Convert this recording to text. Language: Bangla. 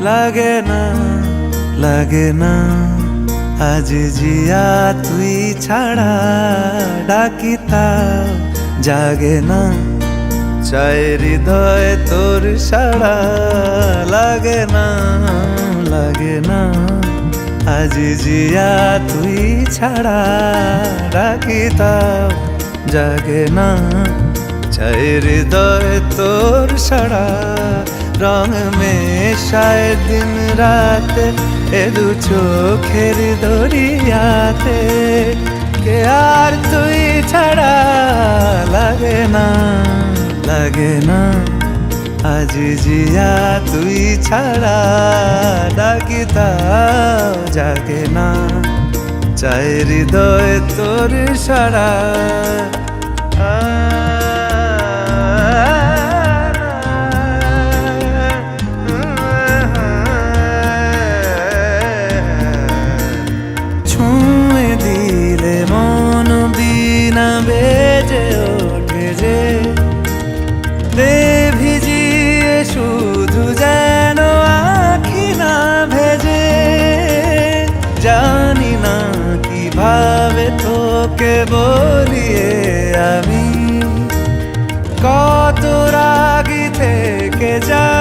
লাগে না লাগে না আজ জিয়া তুই ছাড়া ডাকি তাও জাগে না চাই হৃদয় তোর সাড়া লাগে না লাগে না আজ জিয়া তুই ছাড়া ডাকি তাও জাগে না চাই হৃদয় তোর সাড়া রং মেশায় দিন রাত এ দু চোখের দরিয়াতে কে আর তুই ছাড়া লাগে না লাগে না আজ জিয়া তুই ছাড়া ডাকি তাও জাগে না চাই হৃদয় তোর সাড়া ছুঁয়ে দিলে মন বিনা বেজে ওঠে যে দে ভিজিয়ে শুধু যেন আখি না ভেজে জানি না কিভাবে তোকে বলিয়ে আমি কত রাগি থেকে যা